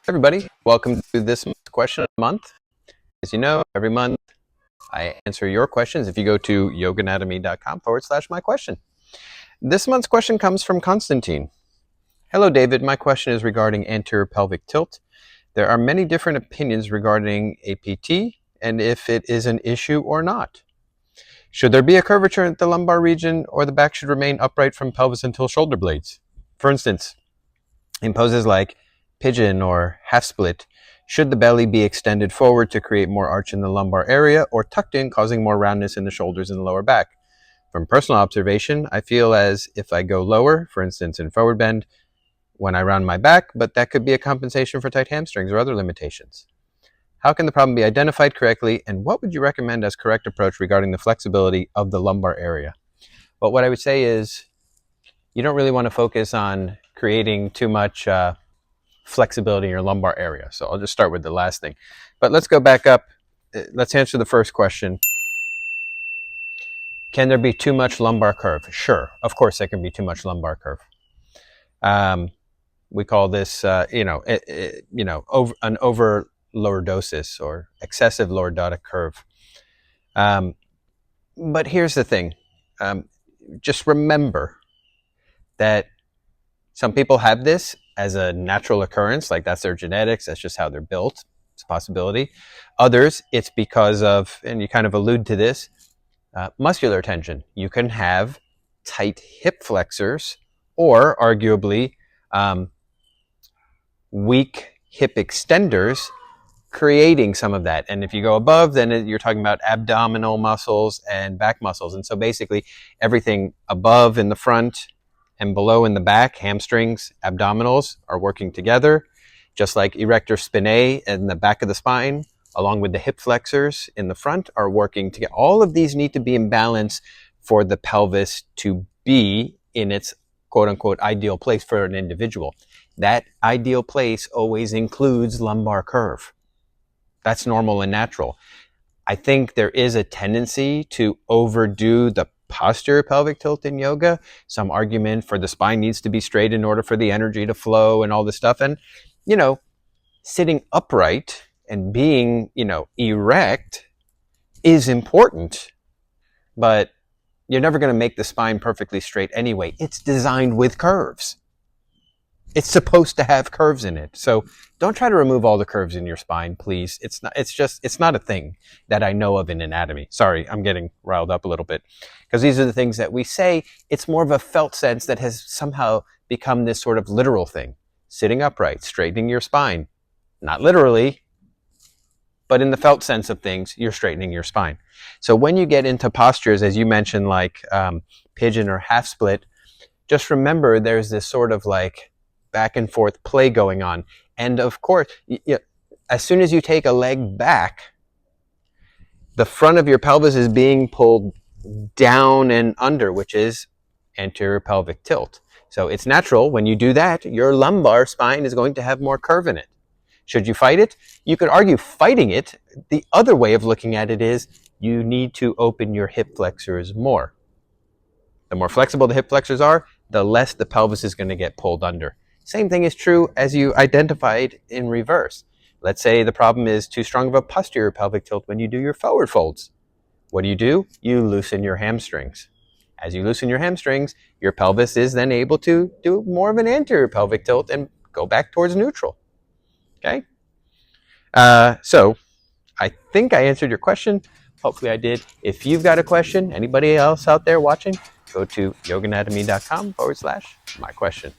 Everybody, welcome to this month's question of the month. As you know, every month I answer your questions if you go to yoganatomy.com/my question. This month's question comes from Konstantine. Hello, David. My question is regarding anterior pelvic tilt. There are many different opinions regarding APT and if it is an issue or not. Should there be a curvature at the lumbar region, or the back should remain upright from pelvis until shoulder blades? For instance, in poses like pigeon or half split, should the belly be extended forward to create more arch in the lumbar area, or tucked in, causing more roundness in the shoulders and the lower back? From personal observation, I feel as if I go lower, for instance in forward bend, when I round my back, but that could be a compensation for tight hamstrings or other limitations. How can the problem be identified correctly, and what would you recommend as correct approach regarding the flexibility of the lumbar area? Well, what I would say is you don't really want to focus on creating too much flexibility in your lumbar area. So I'll just start with the last thing. But let's go back up. Let's answer the first question. Can there be too much lumbar curve? Sure, of course there can be too much lumbar curve. We call this, an over lordosis or excessive lordotic curve. But here's the thing. Just remember that some people have this as a natural occurrence, like that's their genetics, that's just how they're built. It's a possibility. Others, it's because of, and you kind of allude to this, muscular tension. You can have tight hip flexors or arguably weak hip extenders creating some of that. And if you go above, then you're talking about abdominal muscles and back muscles. And so basically everything above in the front and below in the back, hamstrings, abdominals, are working together, just like erector spinae in the back of the spine, along with the hip flexors in the front, are working together. All of these need to be in balance for the pelvis to be in its quote-unquote ideal place for an individual. That ideal place always includes lumbar curve. That's normal and natural. I think there is a tendency to overdo the posterior pelvic tilt in yoga. Some argument for the spine needs to be straight in order for the energy to flow and all this stuff. And, sitting upright and being, erect is important, but you're never going to make the spine perfectly straight anyway. It's designed with curves. It's supposed to have curves in it. So don't try to remove all the curves in your spine, please. It's not a thing that I know of in anatomy. Sorry, I'm getting riled up a little bit, because these are the things that we say. It's more of a felt sense that has somehow become this sort of literal thing. Sitting upright, straightening your spine. Not literally, but in the felt sense of things, you're straightening your spine. So when you get into postures, as you mentioned, like pigeon or half split, just remember there's this sort of like back and forth play going on. And of course, as soon as you take a leg back, the front of your pelvis is being pulled down and under, which is anterior pelvic tilt. So it's natural when you do that, your lumbar spine is going to have more curve in it. Should you fight it? You could argue fighting it. The other way of looking at it is you need to open your hip flexors more. The more flexible the hip flexors are, the less the pelvis is going to get pulled under. Same thing is true as you identified in reverse. Let's say the problem is too strong of a posterior pelvic tilt when you do your forward folds. What do? You loosen your hamstrings. As you loosen your hamstrings, your pelvis is then able to do more of an anterior pelvic tilt and go back towards neutral. Okay? So I think I answered your question. Hopefully I did. If you've got a question, anybody else out there watching, go to yoganatomy.com/my question.